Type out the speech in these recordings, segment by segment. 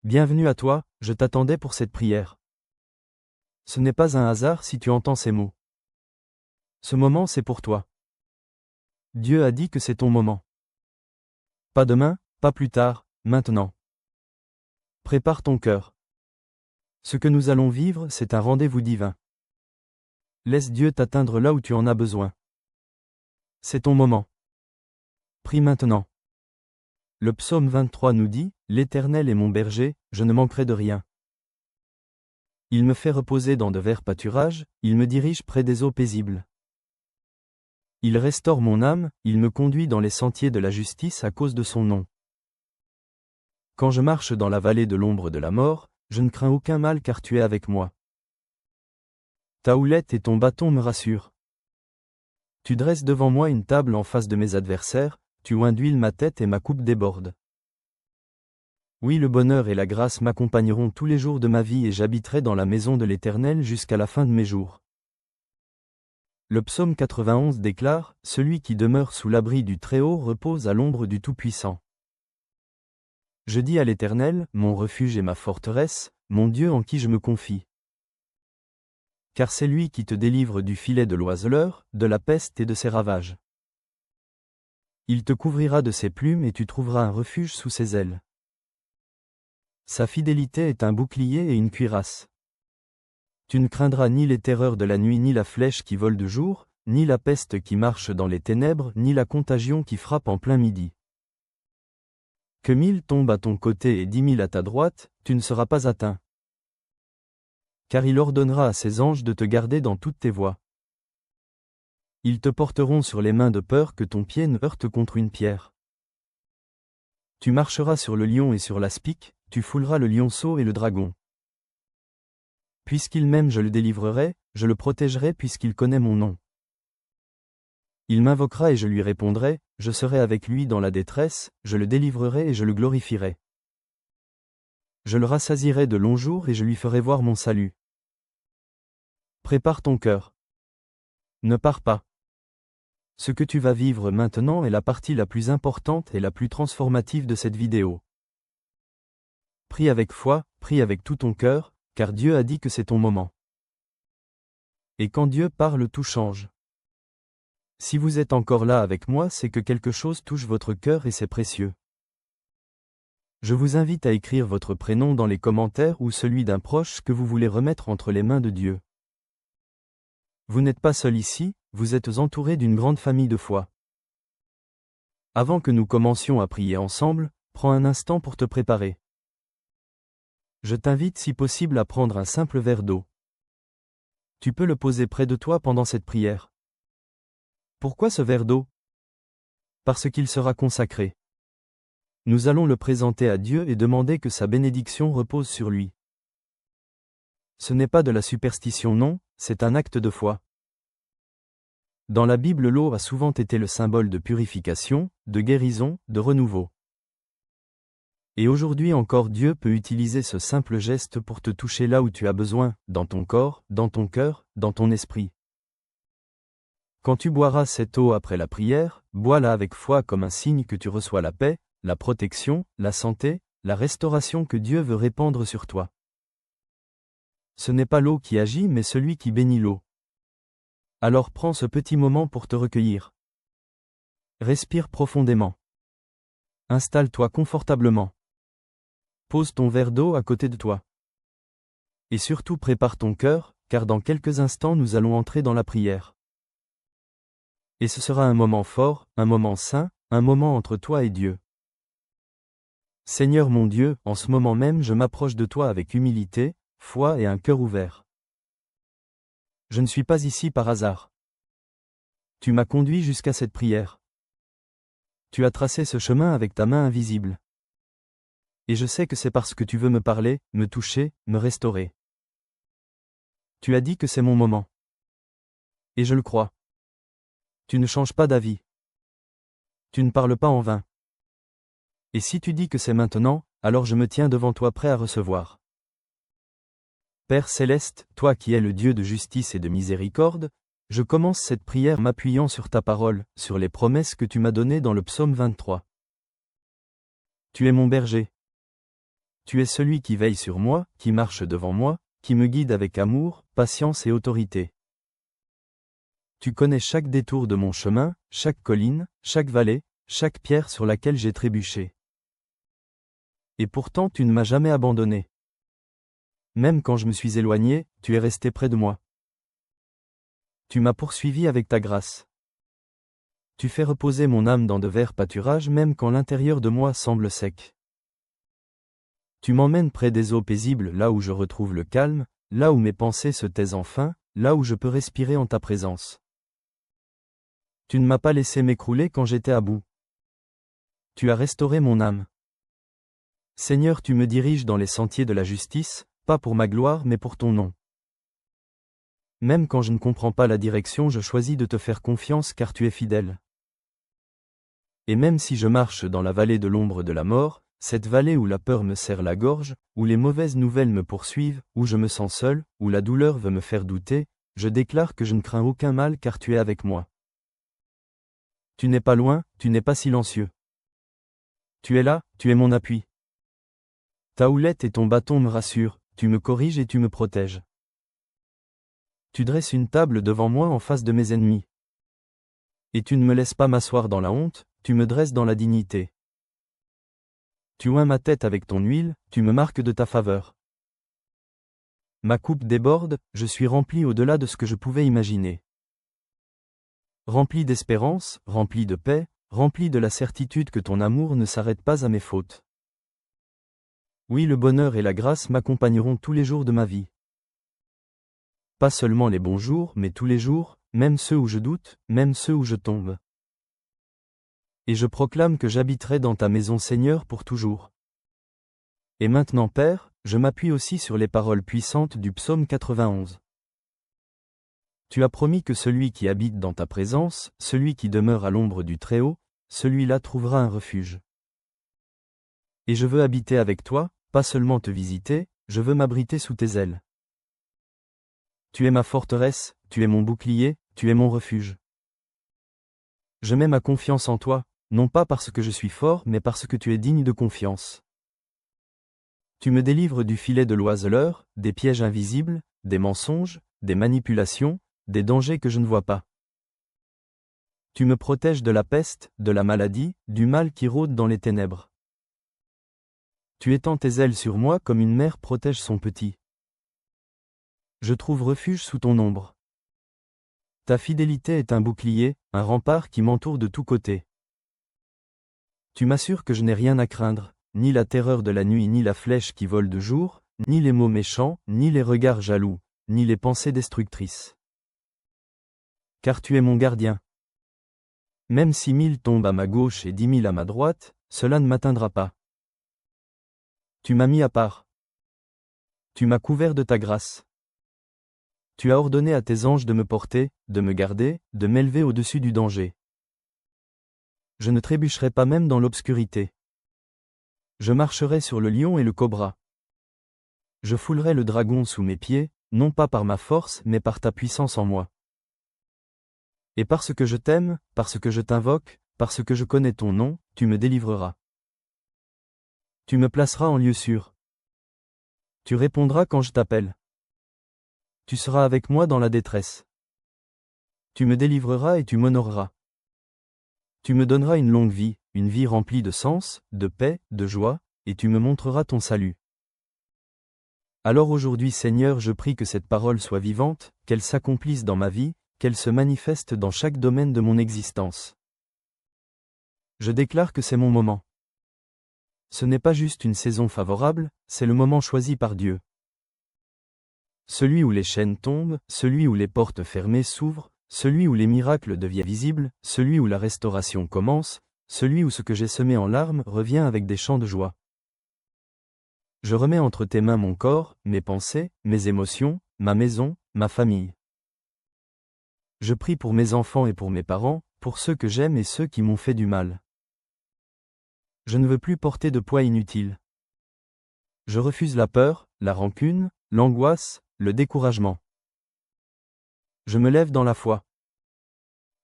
Bienvenue à toi, je t'attendais pour cette prière. Ce n'est pas un hasard si tu entends ces mots. Ce moment c'est pour toi. Dieu a dit que c'est ton moment. Pas demain, pas plus tard, maintenant. Prépare ton cœur. Ce que nous allons vivre, c'est un rendez-vous divin. Laisse Dieu t'atteindre là où tu en as besoin. C'est ton moment. Prie maintenant. Le psaume 23 nous dit, « L'Éternel est mon berger, je ne manquerai de rien. Il me fait reposer dans de verts pâturages, il me dirige près des eaux paisibles. Il restaure mon âme, il me conduit dans les sentiers de la justice à cause de son nom. Quand je marche dans la vallée de l'ombre de la mort, je ne crains aucun mal car tu es avec moi. Ta houlette et ton bâton me rassurent. Tu dresses devant moi une table en face de mes adversaires, tu oins d'huile ma tête et ma coupe déborde. Oui, le bonheur et la grâce m'accompagneront tous les jours de ma vie et j'habiterai dans la maison de l'Éternel jusqu'à la fin de mes jours. Le psaume 91 déclare, « Celui qui demeure sous l'abri du Très-Haut repose à l'ombre du Tout-Puissant. » Je dis à l'Éternel, mon refuge et ma forteresse, mon Dieu en qui je me confie. Car c'est lui qui te délivre du filet de l'oiseleur, de la peste et de ses ravages. Il te couvrira de ses plumes et tu trouveras un refuge sous ses ailes. Sa fidélité est un bouclier et une cuirasse. Tu ne craindras ni les terreurs de la nuit ni la flèche qui vole de jour, ni la peste qui marche dans les ténèbres, ni la contagion qui frappe en plein midi. Que 1000 tombent à ton côté et 10 000 à ta droite, tu ne seras pas atteint. Car il ordonnera à ses anges de te garder dans toutes tes voies. Ils te porteront sur les mains de peur que ton pied ne heurte contre une pierre. Tu marcheras sur le lion et sur l'aspic, tu fouleras le lionceau et le dragon. Puisqu'il m'aime je le délivrerai, je le protégerai puisqu'il connaît mon nom. Il m'invoquera et je lui répondrai, je serai avec lui dans la détresse, je le délivrerai et je le glorifierai. Je le rassasierai de longs jours et je lui ferai voir mon salut. Prépare ton cœur. Ne pars pas. Ce que tu vas vivre maintenant est la partie la plus importante et la plus transformative de cette vidéo. Prie avec foi, prie avec tout ton cœur, car Dieu a dit que c'est ton moment. Et quand Dieu parle, tout change. Si vous êtes encore là avec moi, c'est que quelque chose touche votre cœur et c'est précieux. Je vous invite à écrire votre prénom dans les commentaires ou celui d'un proche que vous voulez remettre entre les mains de Dieu. Vous n'êtes pas seul ici, vous êtes entouré d'une grande famille de foi. Avant que nous commencions à prier ensemble, prends un instant pour te préparer. Je t'invite si possible à prendre un simple verre d'eau. Tu peux le poser près de toi pendant cette prière. Pourquoi ce verre d'eau? Parce qu'il sera consacré. Nous allons le présenter à Dieu et demander que sa bénédiction repose sur lui. Ce n'est pas de la superstition, non, c'est un acte de foi. Dans la Bible, l'eau a souvent été le symbole de purification, de guérison, de renouveau. Et aujourd'hui encore Dieu peut utiliser ce simple geste pour te toucher là où tu as besoin, dans ton corps, dans ton cœur, dans ton esprit. Quand tu boiras cette eau après la prière, bois-la avec foi comme un signe que tu reçois la paix, la protection, la santé, la restauration que Dieu veut répandre sur toi. Ce n'est pas l'eau qui agit mais celui qui bénit l'eau. Alors prends ce petit moment pour te recueillir. Respire profondément. Installe-toi confortablement. Pose ton verre d'eau à côté de toi. Et surtout prépare ton cœur, car dans quelques instants nous allons entrer dans la prière. Et ce sera un moment fort, un moment saint, un moment entre toi et Dieu. Seigneur mon Dieu, en ce moment même je m'approche de toi avec humilité, foi et un cœur ouvert. Je ne suis pas ici par hasard. Tu m'as conduit jusqu'à cette prière. Tu as tracé ce chemin avec ta main invisible. Et je sais que c'est parce que tu veux me parler, me toucher, me restaurer. Tu as dit que c'est mon moment. Et je le crois. Tu ne changes pas d'avis. Tu ne parles pas en vain. Et si tu dis que c'est maintenant, alors je me tiens devant toi prêt à recevoir. Père céleste, toi qui es le Dieu de justice et de miséricorde, je commence cette prière m'appuyant sur ta parole, sur les promesses que tu m'as données dans le psaume 23. Tu es mon berger. Tu es celui qui veille sur moi, qui marche devant moi, qui me guide avec amour, patience et autorité. Tu connais chaque détour de mon chemin, chaque colline, chaque vallée, chaque pierre sur laquelle j'ai trébuché. Et pourtant tu ne m'as jamais abandonné. Même quand je me suis éloigné, tu es resté près de moi. Tu m'as poursuivi avec ta grâce. Tu fais reposer mon âme dans de verts pâturages même quand l'intérieur de moi semble sec. Tu m'emmènes près des eaux paisibles là où je retrouve le calme, là où mes pensées se taisent enfin, là où je peux respirer en ta présence. Tu ne m'as pas laissé m'écrouler quand j'étais à bout. Tu as restauré mon âme. Seigneur, tu me diriges dans les sentiers de la justice, pas pour ma gloire mais pour ton nom. Même quand je ne comprends pas la direction, je choisis de te faire confiance car tu es fidèle. Et même si je marche dans la vallée de l'ombre de la mort, cette vallée où la peur me serre la gorge, où les mauvaises nouvelles me poursuivent, où je me sens seul, où la douleur veut me faire douter, je déclare que je ne crains aucun mal car tu es avec moi. Tu n'es pas loin, tu n'es pas silencieux. Tu es là, tu es mon appui. Ta houlette et ton bâton me rassurent, tu me corriges et tu me protèges. Tu dresses une table devant moi en face de mes ennemis. Et tu ne me laisses pas m'asseoir dans la honte, tu me dresses dans la dignité. Tu oins ma tête avec ton huile, tu me marques de ta faveur. Ma coupe déborde, je suis rempli au-delà de ce que je pouvais imaginer. Rempli d'espérance, rempli de paix, rempli de la certitude que ton amour ne s'arrête pas à mes fautes. Oui, le bonheur et la grâce m'accompagneront tous les jours de ma vie. Pas seulement les bons jours, mais tous les jours, même ceux où je doute, même ceux où je tombe. Et je proclame que j'habiterai dans ta maison, Seigneur, pour toujours. Et maintenant, Père, je m'appuie aussi sur les paroles puissantes du psaume 91. Tu as promis que celui qui habite dans ta présence, celui qui demeure à l'ombre du Très-Haut, celui-là trouvera un refuge. Et je veux habiter avec toi, pas seulement te visiter, je veux m'abriter sous tes ailes. Tu es ma forteresse, tu es mon bouclier, tu es mon refuge. Je mets ma confiance en toi, non pas parce que je suis fort mais parce que tu es digne de confiance. Tu me délivres du filet de l'oiseleur, des pièges invisibles, des mensonges, des manipulations, des dangers que je ne vois pas. Tu me protèges de la peste, de la maladie, du mal qui rôde dans les ténèbres. Tu étends tes ailes sur moi comme une mère protège son petit. Je trouve refuge sous ton ombre. Ta fidélité est un bouclier, un rempart qui m'entoure de tous côtés. Tu m'assures que je n'ai rien à craindre, ni la terreur de la nuit, ni la flèche qui vole de jour, ni les mots méchants, ni les regards jaloux, ni les pensées destructrices. Car tu es mon gardien. Même si 1000 tombent à ma gauche et 10 000 à ma droite, cela ne m'atteindra pas. Tu m'as mis à part. Tu m'as couvert de ta grâce. Tu as ordonné à tes anges de me porter, de me garder, de m'élever au-dessus du danger. Je ne trébucherai pas même dans l'obscurité. Je marcherai sur le lion et le cobra. Je foulerai le dragon sous mes pieds, non pas par ma force mais par ta puissance en moi. Et parce que je t'aime, parce que je t'invoque, parce que je connais ton nom, tu me délivreras. Tu me placeras en lieu sûr. Tu répondras quand je t'appelle. Tu seras avec moi dans la détresse. Tu me délivreras et tu m'honoreras. Tu me donneras une longue vie, une vie remplie de sens, de paix, de joie, et tu me montreras ton salut. Alors aujourd'hui, Seigneur, je prie que cette parole soit vivante, qu'elle s'accomplisse dans ma vie, qu'elle se manifeste dans chaque domaine de mon existence. Je déclare que c'est mon moment. Ce n'est pas juste une saison favorable, c'est le moment choisi par Dieu. Celui où les chaînes tombent, celui où les portes fermées s'ouvrent, celui où les miracles deviennent visibles, celui où la restauration commence, celui où ce que j'ai semé en larmes revient avec des chants de joie. Je remets entre tes mains mon corps, mes pensées, mes émotions, ma maison, ma famille. Je prie pour mes enfants et pour mes parents, pour ceux que j'aime et ceux qui m'ont fait du mal. Je ne veux plus porter de poids inutile. Je refuse la peur, la rancune, l'angoisse, le découragement. Je me lève dans la foi.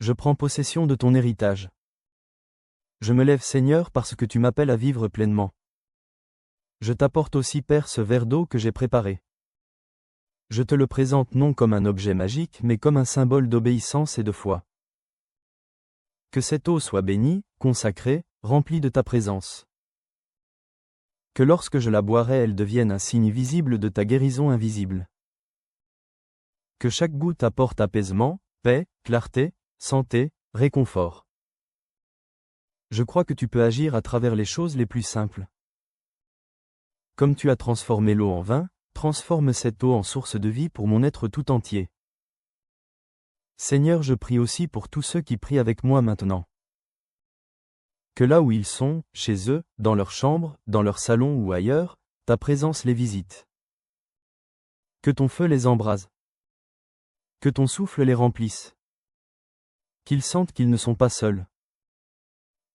Je prends possession de ton héritage. Je me lève, Seigneur, parce que tu m'appelles à vivre pleinement. Je t'apporte aussi, Père, ce verre d'eau que j'ai préparé. Je te le présente non comme un objet magique mais comme un symbole d'obéissance et de foi. Que cette eau soit bénie, consacrée, remplie de ta présence. Que lorsque je la boirai elle devienne un signe visible de ta guérison invisible. Que chaque goutte apporte apaisement, paix, clarté, santé, réconfort. Je crois que tu peux agir à travers les choses les plus simples. Comme tu as transformé l'eau en vin, transforme cette eau en source de vie pour mon être tout entier. Seigneur, je prie aussi pour tous ceux qui prient avec moi maintenant. Que là où ils sont, chez eux, dans leur chambre, dans leur salon ou ailleurs, ta présence les visite. Que ton feu les embrase. Que ton souffle les remplisse. Qu'ils sentent qu'ils ne sont pas seuls.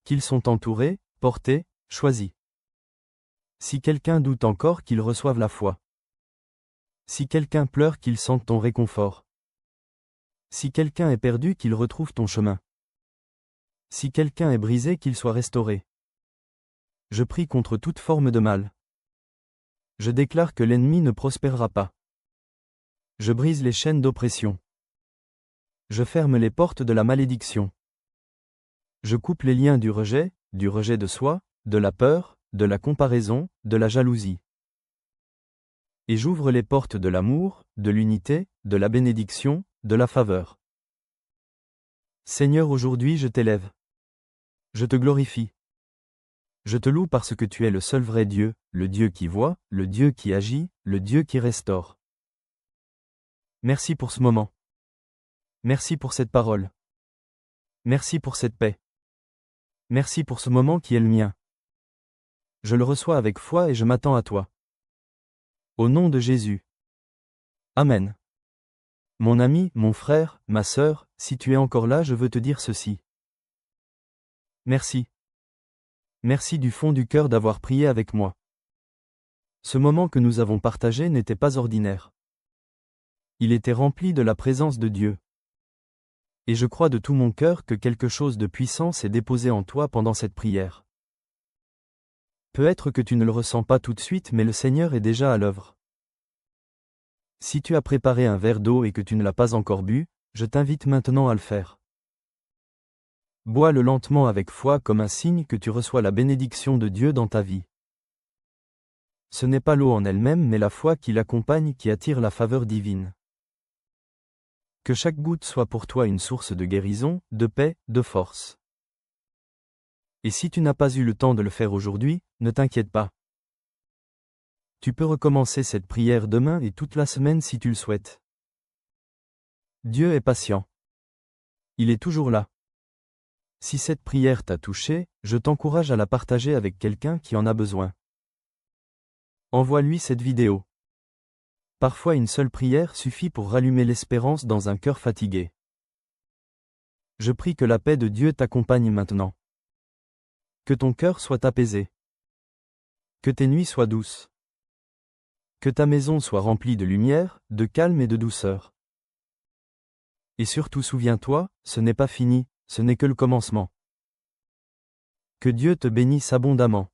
Qu'ils sont entourés, portés, choisis. Si quelqu'un doute encore, qu'il reçoive la foi. Si quelqu'un pleure, qu'il sente ton réconfort. Si quelqu'un est perdu, qu'il retrouve ton chemin. Si quelqu'un est brisé, qu'il soit restauré. Je prie contre toute forme de mal. Je déclare que l'ennemi ne prospérera pas. Je brise les chaînes d'oppression. Je ferme les portes de la malédiction. Je coupe les liens du rejet de soi, de la peur, de la comparaison, de la jalousie. Et j'ouvre les portes de l'amour, de l'unité, de la bénédiction, de la faveur. Seigneur, aujourd'hui je t'élève. Je te glorifie. Je te loue parce que tu es le seul vrai Dieu, le Dieu qui voit, le Dieu qui agit, le Dieu qui restaure. Merci pour ce moment. Merci pour cette parole. Merci pour cette paix. Merci pour ce moment qui est le mien. Je le reçois avec foi et je m'attends à toi. Au nom de Jésus. Amen. Mon ami, mon frère, ma sœur, si tu es encore là, je veux te dire ceci. Merci. Merci du fond du cœur d'avoir prié avec moi. Ce moment que nous avons partagé n'était pas ordinaire. Il était rempli de la présence de Dieu. Et je crois de tout mon cœur que quelque chose de puissant s'est déposé en toi pendant cette prière. Peut-être que tu ne le ressens pas tout de suite, mais le Seigneur est déjà à l'œuvre. Si tu as préparé un verre d'eau et que tu ne l'as pas encore bu, je t'invite maintenant à le faire. Bois-le lentement avec foi comme un signe que tu reçois la bénédiction de Dieu dans ta vie. Ce n'est pas l'eau en elle-même mais la foi qui l'accompagne qui attire la faveur divine. Que chaque goutte soit pour toi une source de guérison, de paix, de force. Et si tu n'as pas eu le temps de le faire aujourd'hui, ne t'inquiète pas. Tu peux recommencer cette prière demain et toute la semaine si tu le souhaites. Dieu est patient. Il est toujours là. Si cette prière t'a touché, je t'encourage à la partager avec quelqu'un qui en a besoin. Envoie-lui cette vidéo. Parfois une seule prière suffit pour rallumer l'espérance dans un cœur fatigué. Je prie que la paix de Dieu t'accompagne maintenant. Que ton cœur soit apaisé. Que tes nuits soient douces. Que ta maison soit remplie de lumière, de calme et de douceur. Et surtout souviens-toi, ce n'est pas fini, ce n'est que le commencement. Que Dieu te bénisse abondamment.